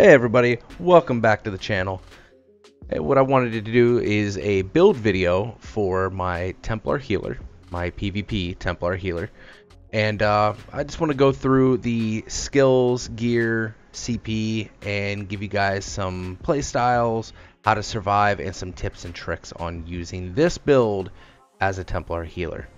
Hey everybody, welcome back to the channel. What I wanted to do is a build video for my Templar healer, my PvP Templar healer, and I just want to go through the skills, gear, CP, and give you guys some play styles, how to survive, and some tips and tricks on using this build as a Templar healer.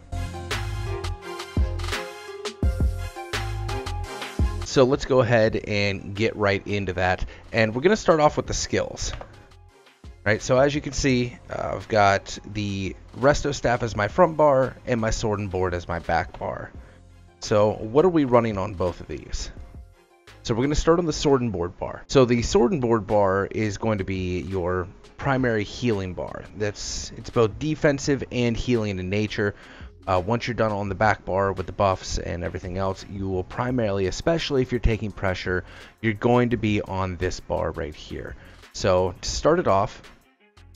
So let's go ahead and get right into that, and we're going to start off with the skills. Right, so as you can see, I've got the resto staff as my front bar and my sword and board as my back bar. So what are we running on both of these? So we're going to start on the sword and board bar. So the sword and board bar is going to be your primary healing bar. It's both defensive and healing in nature. Once you're done on the back bar with the buffs and everything else, you will primarily, especially if you're taking pressure, you're going to be on this bar right here. So to start it off,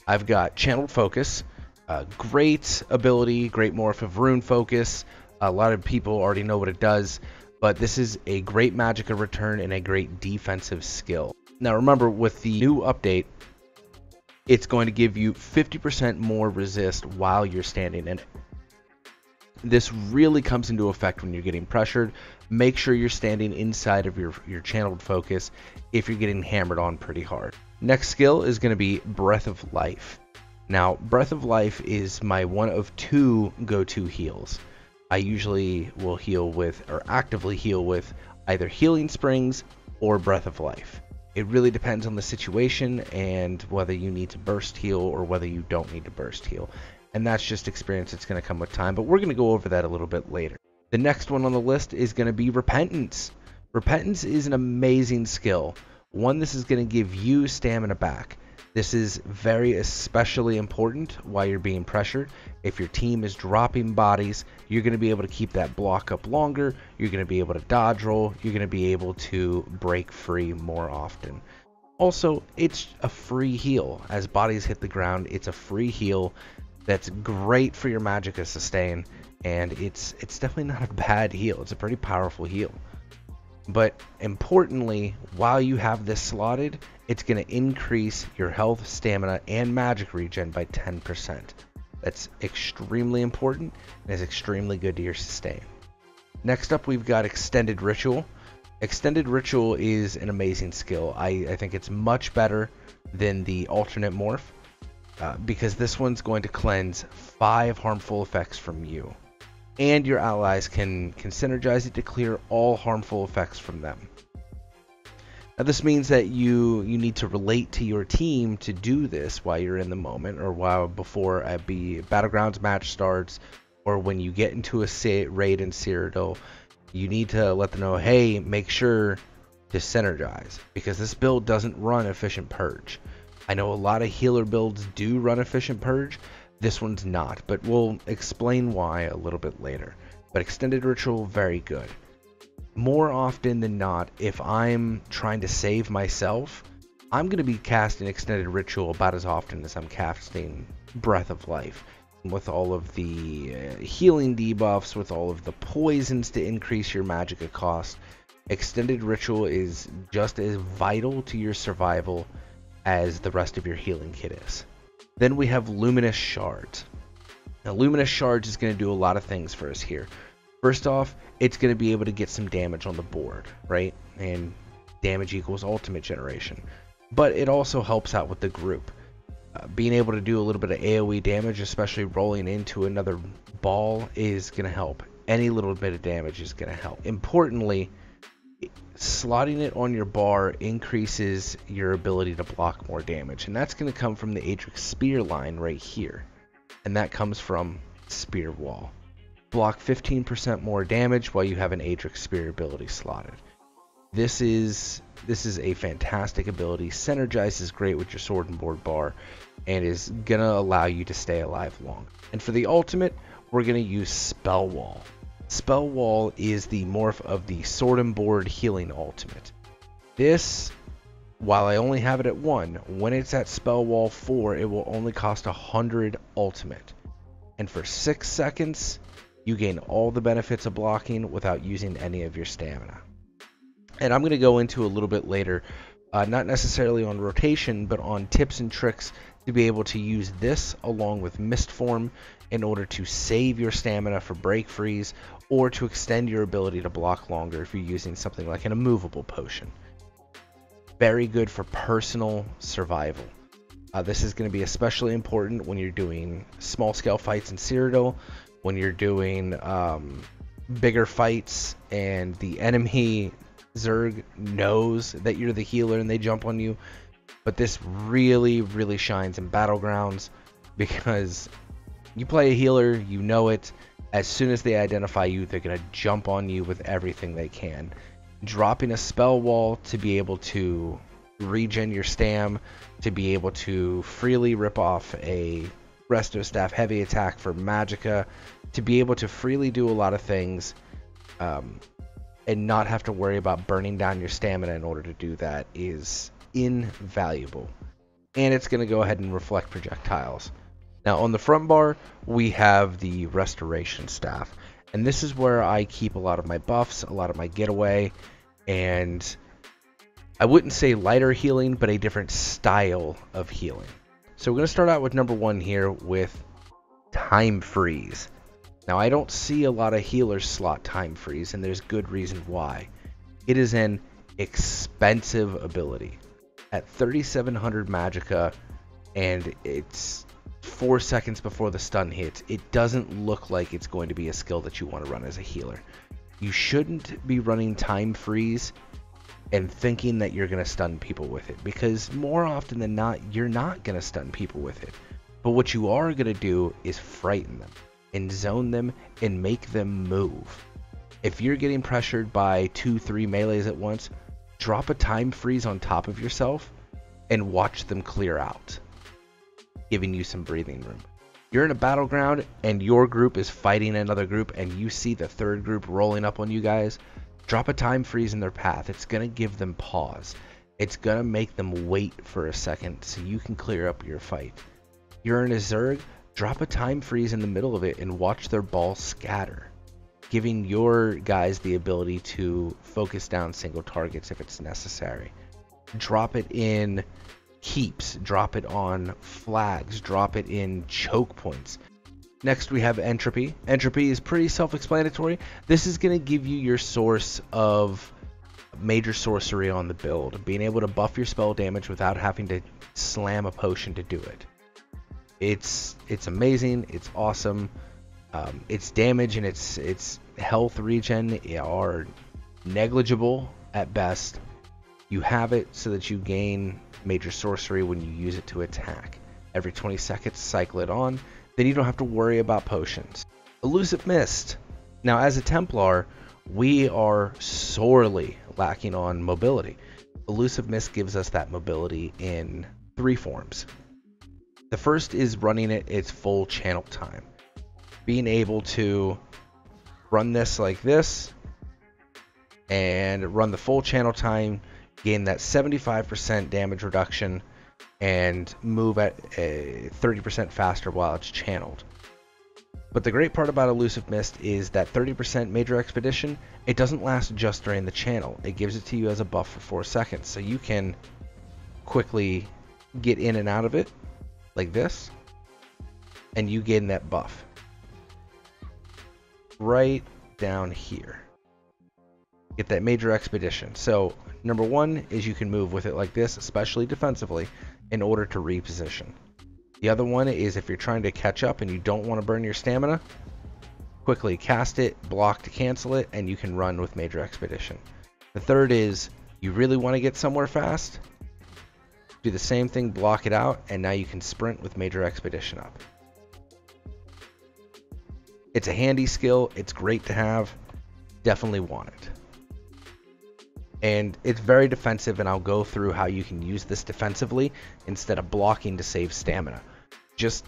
I've got channeled focus, great ability, great morph of rune focus. A lot of people already know what it does, but this is a great Magicka return and a great defensive skill. Now remember, with the new update, it's going to give you 50% more resist while you're standing, and this really comes into effect when you're getting pressured. Make sure you're standing inside of your channeled focus if you're getting hammered on pretty hard. Next skill is going to be Breath of Life. Now, Breath of Life is my one of two go-to heals. I usually will heal with, or actively heal with, either Healing Springs or Breath of Life. It really depends on the situation and whether you need to burst heal or whether you don't need to burst heal. And that's just experience that's going to come with time, but we're going to go over that a little bit later. The next one on the list is going to be Repentance. Repentance is an amazing skill. One, this is going to give you stamina back. This is especially important while you're being pressured. If your team is dropping bodies, you're going to be able to keep that block up longer. You're going to be able to dodge roll. You're going to be able to break free more often. Also, it's a free heal. As bodies hit the ground, it's a free heal that's great for your Magicka sustain, and it's definitely not a bad heal. It's a pretty powerful heal. But importantly, while you have this slotted, it's going to increase your health, stamina, and magic regen by 10%. That's extremely important and is extremely good to your sustain. Next up, we've got Extended Ritual. Extended Ritual is an amazing skill. I think it's much better than the alternate morph because this one's going to cleanse 5 harmful effects from you. And your allies can synergize it to clear all harmful effects from them. Now this means that you need to relate to your team to do this while you're in the moment, or before a Battlegrounds match starts, or when you get into a raid in Cyrodiil. You need to let them know, hey, make sure to synergize, because this build doesn't run Efficient Purge. I know a lot of healer builds do run Efficient Purge. This one's not, but we'll explain why a little bit later. But Extended Ritual, very good. More often than not, if I'm trying to save myself, I'm going to be casting Extended Ritual about as often as I'm casting Breath of Life. With all of the healing debuffs, with all of the poisons to increase your Magicka cost, Extended Ritual is just as vital to your survival as the rest of your healing kit is. Then we have Luminous Shards. Now, Luminous Shards is going to do a lot of things for us here. First off, it's going to be able to get some damage on the board, right? And damage equals ultimate generation. But it also helps out with the group. Being able to do a little bit of AoE damage, especially rolling into another ball, is going to help. Any little bit of damage is going to help. Importantly, slotting it on your bar increases your ability to block more damage, and that's going to come from the Adrix Spear line right here, and that comes from Spear Wall. Block 15% more damage while you have an Adrix Spear ability slotted. This is a fantastic ability, synergizes great with your sword and board bar, and is going to allow you to stay alive long. And for the ultimate, we're going to use Spell Wall. Spell Wall is the morph of the sword and board healing ultimate. This, while I only have it at 1, when it's at Spell Wall 4, it will only cost 100 ultimate. And for 6 seconds, you gain all the benefits of blocking without using any of your stamina. And I'm going to go into a little bit later, not necessarily on rotation, but on tips and tricks to be able to use this along with Mist Form in order to save your stamina for break freeze, or to extend your ability to block longer if you're using something like an immovable potion. Very good for personal survival. This is going to be especially important when you're doing small scale fights in Cyrodiil, when you're doing bigger fights and the enemy Zerg knows that you're the healer and they jump on you. But this really shines in Battlegrounds, because you play a healer, you know it. As soon as they identify you, they're going to jump on you with everything they can. Dropping a Spell Wall to be able to regen your stam, to be able to freely rip off a Resto Staff heavy attack for Magicka, to be able to freely do a lot of things, and not have to worry about burning down your stamina in order to do that, is invaluable. And it's going to go ahead and reflect projectiles. Now on the front bar, we have the Restoration Staff, and this is where I keep a lot of my buffs, a lot of my getaway, and I wouldn't say lighter healing, but a different style of healing. So we're going to start out with number 1 here with Time Freeze. Now I don't see a lot of healers slot Time Freeze, and there's good reason why. It is an expensive ability. At 3700 Magicka, and it's 4 seconds before the stun hits, it doesn't look like it's going to be a skill that you want to run as a healer. You shouldn't be running Time Freeze and thinking that you're going to stun people with it, because more often than not, you're not going to stun people with it. But what you are going to do is frighten them and zone them and make them move. If you're getting pressured by 2-3 melees at once, drop a Time Freeze on top of yourself, and watch them clear out, giving you some breathing room. You're in a battleground and your group is fighting another group and you see the third group rolling up on you guys, drop a time freeze in their path. It's going to give them pause. It's going to make them wait for a second so you can clear up your fight. You're in a Zerg, drop a time freeze in the middle of it and watch their ball scatter, giving your guys the ability to focus down single targets if it's necessary. Drop it in keeps, drop it on flags, drop it in choke points. Next we have entropy. Entropy is pretty self-explanatory. This is going to give you your source of major sorcery on the build, being able to buff your spell damage without having to slam a potion to do it. It's amazing. It's awesome. Its damage and its health regen are negligible at best. You have it so that you gain major sorcery when you use it to attack. Every 20 seconds, cycle it on. Then you don't have to worry about potions. Elusive Mist. Now, as a Templar, we are sorely lacking on mobility. Elusive Mist gives us that mobility in 3 forms. The first is running it its full channel time. Being able to run this like this and run the full channel time, gain that 75% damage reduction, and move at a 30% faster while it's channeled. But the great part about Elusive Mist is that 30% Major Expedition, it doesn't last just during the channel. It gives it to you as a buff for 4 seconds, so you can quickly get in and out of it like this, and you gain that buff right down here. Get that Major Expedition. So number 1 is you can move with it like this, especially defensively, in order to reposition. The other one is if you're trying to catch up and you don't want to burn your stamina, quickly cast it, block to cancel it, and you can run with Major Expedition. The third is you really want to get somewhere fast, do the same thing, block it out, and now you can sprint with Major Expedition up. It's a handy skill. It's great to have. Definitely want it. And it's very defensive, and I'll go through how you can use this defensively instead of blocking to save stamina. Just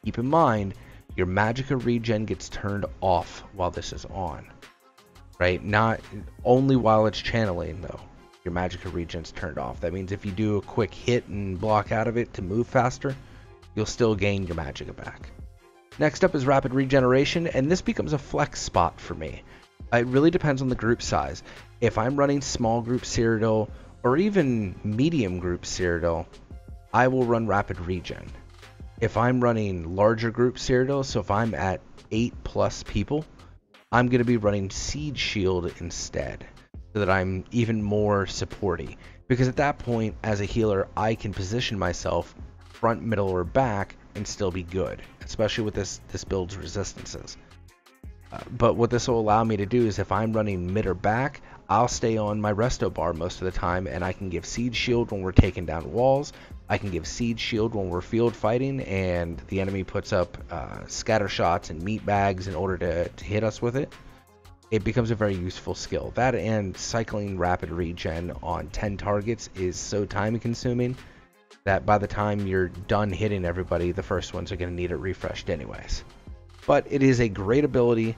keep in mind, your Magicka regen gets turned off while this is on, right? Not only while it's channeling, though. Your Magicka regen's turned off. That means if you do a quick hit and block out of it to move faster, you'll still gain your Magicka back. Next up is Rapid Regeneration, and this becomes a flex spot for me. It really depends on the group size. If I'm running small group Cyrodiil or even medium group Cyrodiil, I will run Rapid Regen. If I'm running larger group Cyrodiil, so if I'm at 8+ people, I'm going to be running Siege Shield instead, so that I'm even more supporty. Because at that point, as a healer, I can position myself front, middle, or back and still be good, especially with this build's resistances. But what this will allow me to do is if I'm running mid or back, I'll stay on my resto bar most of the time, and I can give Siege Shield when we're taking down walls. I can give Siege Shield when we're field fighting and the enemy puts up scatter shots and meat bags in order to hit us with it. It becomes a very useful skill. That and cycling Rapid Regen on 10 targets is so time consuming that by the time you're done hitting everybody, the first ones are going to need it refreshed anyways. But it is a great ability,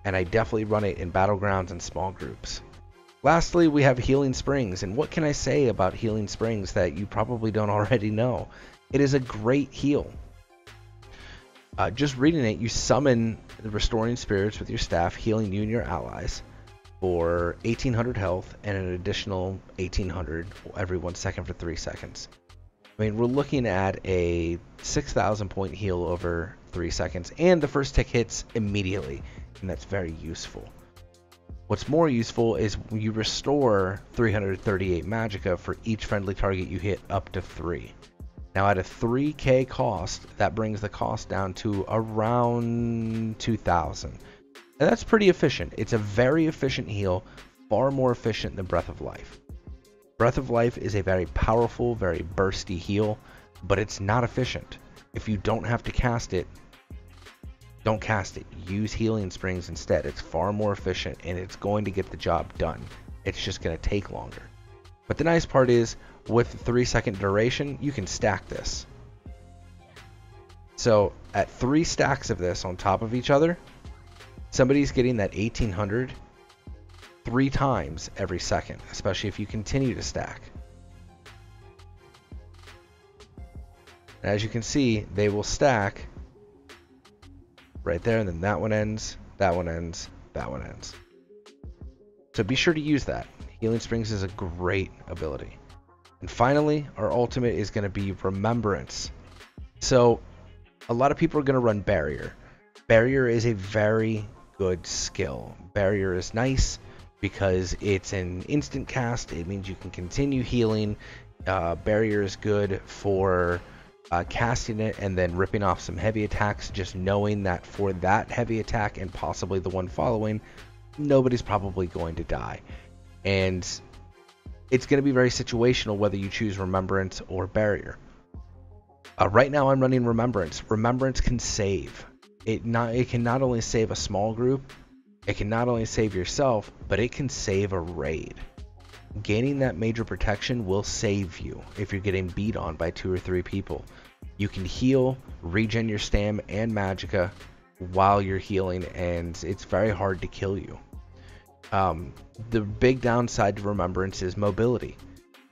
and I definitely run it in battlegrounds and small groups. Lastly, we have Healing Springs, and what can I say about Healing Springs that you probably don't already know? It is a great heal. Just reading it, you summon the Restoring Spirits with your staff, healing you and your allies for 1800 health and an additional 1800 every 1 second for 3 seconds. I mean, we're looking at a 6,000 point heal over 3 seconds, and the first tick hits immediately, and that's very useful. What's more useful is you restore 338 Magicka for each friendly target you hit up to 3. Now at a 3k cost, that brings the cost down to around 2,000. And that's pretty efficient. It's a very efficient heal, far more efficient than Breath of Life. Breath of Life is a very powerful, very bursty heal, but it's not efficient. If you don't have to cast it, don't cast it. Use Healing Springs instead. It's far more efficient, and it's going to get the job done. It's just going to take longer. But the nice part is, with 3-second duration, you can stack this. So at 3 stacks of this on top of each other, somebody's getting that 1800 3 times every second, especially if you continue to stack. And as you can see, they will stack right there, and then that one ends, that one ends, that one ends. So be sure to use that. Healing Springs is a great ability. And finally, our ultimate is going to be Remembrance. So a lot of people are going to run Barrier. Barrier is a very good skill. Barrier is nice because it's an instant cast. It means you can continue healing. Barrier is good for casting it and then ripping off some heavy attacks, just knowing that for that heavy attack and possibly the one following, nobody's probably going to die. And it's going to be very situational whether you choose Remembrance or Barrier. Right now I'm running Remembrance. Remembrance can save. It can not only save a small group, it can not only save yourself, but it can save a raid. Gaining that major protection will save you if you're getting beat on by 2 or 3 people. You can heal, regen your stam and Magicka while you're healing, and it's very hard to kill you. The big downside to Remembrance is mobility.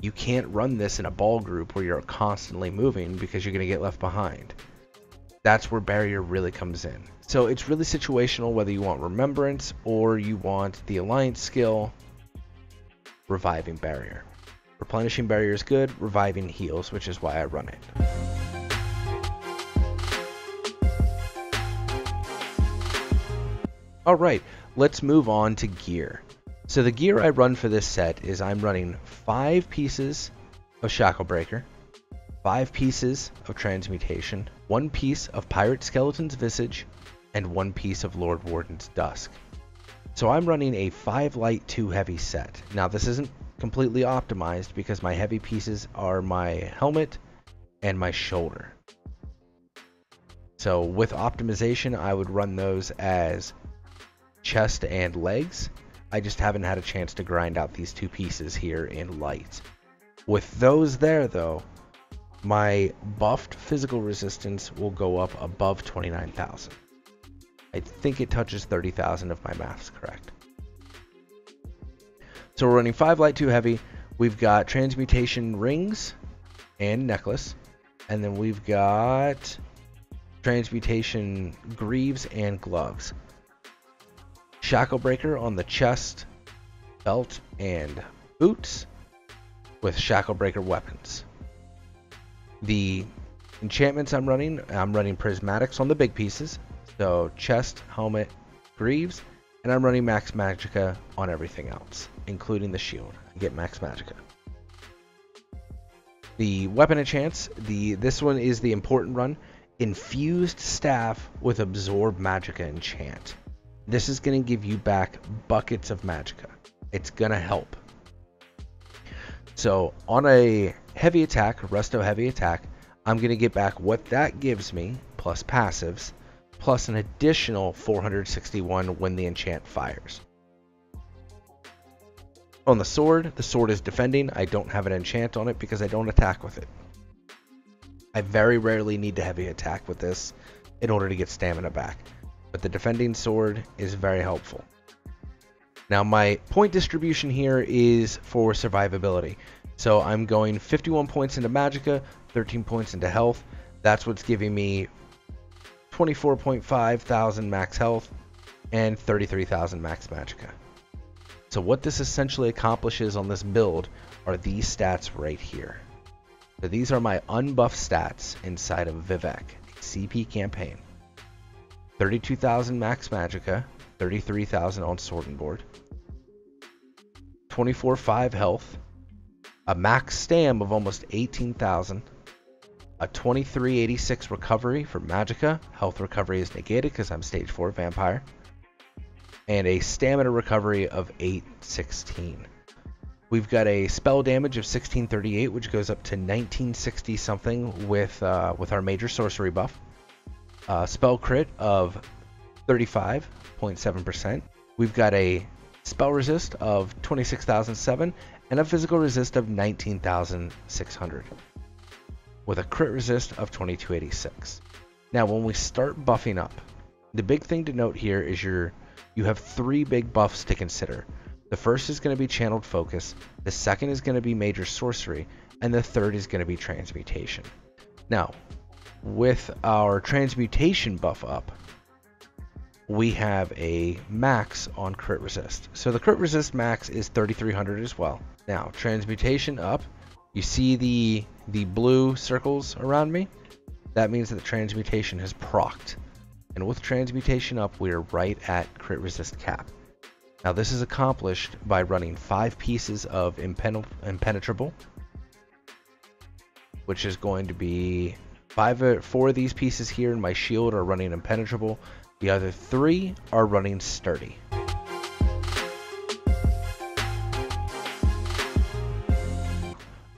You can't run this in a ball group where you're constantly moving because you're going to get left behind. That's where Barrier really comes in. So it's really situational whether you want Remembrance or you want the Alliance skill, Reviving Barrier. Replenishing Barrier is good, Reviving heals, which is why I run it. Alright, let's move on to gear. So the gear I run for this set is I'm running 5 pieces of Shacklebreaker, 5 pieces of Transmutation, 1 piece of Pirate Skeleton's Visage, and 1 piece of Lord Warden's Dusk. So I'm running a 5 light 2 heavy set. Now this isn't completely optimized because my heavy pieces are my helmet and my shoulder. So with optimization I would run those as chest and legs. I just haven't had a chance to grind out these 2 pieces here in light. With those there though, my buffed physical resistance will go up above 29,000. I think it touches 30,000 if my math's correct. So we're running 5 light 2 heavy. We've got transmutation rings and necklace, and then we've got transmutation greaves and gloves. Shacklebreaker on the chest, belt, and boots with Shacklebreaker weapons. The enchantments I'm running prismatics on the big pieces, so chest, helmet, greaves, and I'm running max Magicka on everything else, including the shield. I get max Magicka. The weapon enchants, this one is the important run, infused staff with absorb Magicka enchant. This is going to give you back buckets of Magicka. It's going to help. So on a heavy attack, resto heavy attack, I'm going to get back what that gives me, plus passives, plus an additional 461 when the enchant fires. On the sword is defending. I don't have an enchant on it because I don't attack with it. I very rarely need to heavy attack with this in order to get stamina back. But the defending sword is very helpful. Now my point distribution here is for survivability. So I'm going 51 points into Magicka, 13 points into health. That's what's giving me 24.5 thousand max health and 33,000 max Magicka. So what this essentially accomplishes on this build are these stats right here. So these are my unbuffed stats inside of Vivec, CP campaign. 32,000 max Magicka, 33,000 on Sword and Board, 24.5 health, a max stam of almost 18,000, a 2386 recovery for Magicka. Health recovery is negated because I'm stage 4 vampire, and a stamina recovery of 816. We've got a spell damage of 1638, which goes up to 1960 something with our major sorcery buff. Spell crit of 35.7%. We've got a spell resist of 26,007, and a physical resist of 19,600, with a crit resist of 2286. Now, when we start buffing up, the big thing to note here is you have 3 big buffs to consider. The first is going to be Channeled Focus, the second is going to be Major Sorcery, and the third is going to be Transmutation. Now, with our Transmutation buff up, we have a max on crit resist. So the crit resist max is 3,300 as well. Now, Transmutation up, you see the blue circles around me? That means that the Transmutation has procced. And with Transmutation up, we are right at crit resist cap. Now this is accomplished by running 5 pieces of Impenetrable, which is going to be 4 of these pieces here in my shield are running Impenetrable. The other 3 are running Sturdy.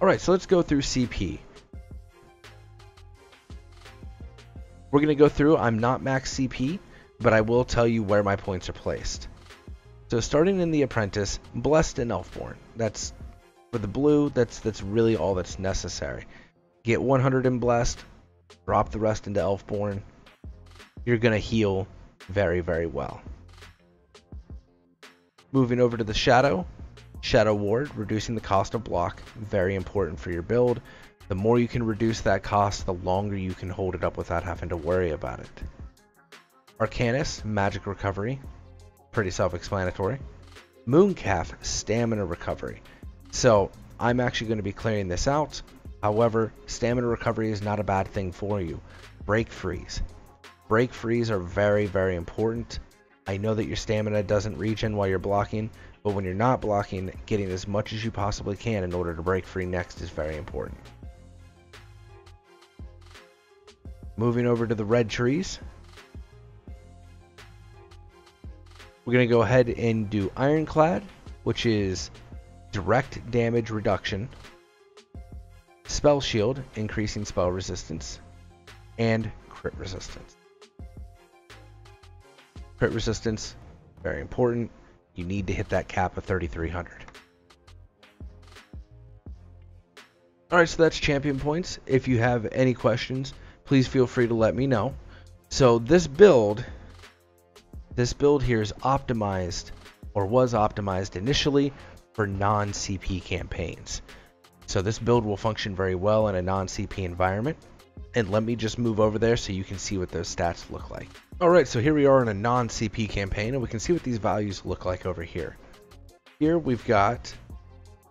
Alright, so let's go through CP. We're going to go through, I'm not max CP, but I will tell you where my points are placed. So starting in the Apprentice, Blessed and Elfborn. That's, for the blue, that's really all that's necessary. Get 100 in Blessed, drop the rest into Elfborn. You're going to heal very, very well. Moving over to the Shadow. Shadow Ward, reducing the cost of block, very important for your build. The more you can reduce that cost, the longer you can hold it up without having to worry about it. Arcanist, Magic Recovery, pretty self-explanatory. Mooncalf, Stamina Recovery. So I'm actually going to be clearing this out. However, Stamina Recovery is not a bad thing for you. Break Freeze. Break Freeze are very, very important. I know that your stamina doesn't regen while you're blocking, but when you're not blocking, getting as much as you possibly can in order to break free next is very important. Moving over to the red trees. We're going to go ahead and do Ironclad, which is direct damage reduction, Spell Shield, increasing spell resistance, and crit resistance. Crit resistance, very important. You need to hit that cap of 3,300. Alright, so that's champion points. If you have any questions, please feel free to let me know. So this build here is optimized, or was optimized initially, for non-CP campaigns. So this build will function very well in a non-CP environment. And let me just move over there so you can see what those stats look like. Alright, so here we are in a non-CP campaign, and we can see what these values look like over here. Here we've got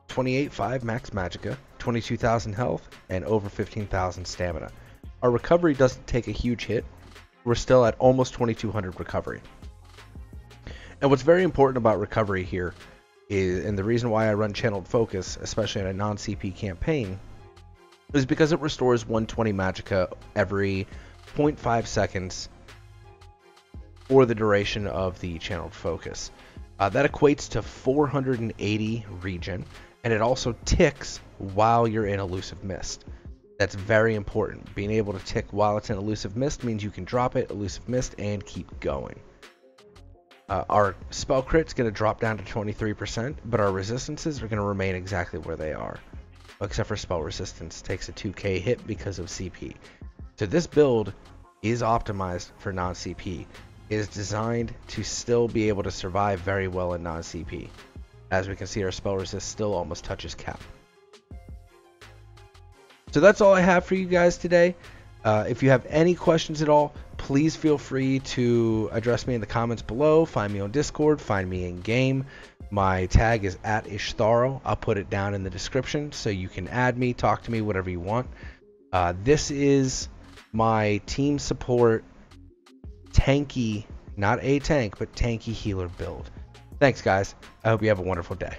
28.5 max Magicka, 22,000 health, and over 15,000 stamina. Our recovery doesn't take a huge hit. We're still at almost 2,200 recovery. And what's very important about recovery here is, and the reason why I run Channeled Focus, especially in a non-CP campaign, is because it restores 120 Magicka every 0.5 seconds for the duration of the Channeled Focus. That equates to 480 regen, and it also ticks while you're in Elusive Mist. That's very important. Being able to tick while it's in Elusive Mist means you can drop it, Elusive Mist, and keep going. Our spell crit's going to drop down to 23%, but our resistances are going to remain exactly where they are. Except for spell resistance takes a 2k hit because of CP. So this build is optimized for non-CP. It is designed to still be able to survive very well in non-CP. As we can see, our spell resist still almost touches cap. So that's all I have for you guys today. If you have any questions at all, please feel free to address me in the comments below. Find me on Discord, find me in game. My tag is @Ishtharo. I'll put it down in the description so you can add me, talk to me, whatever you want. This is my team support tanky, not a tank, but tanky healer build. Thanks guys. I hope you have a wonderful day.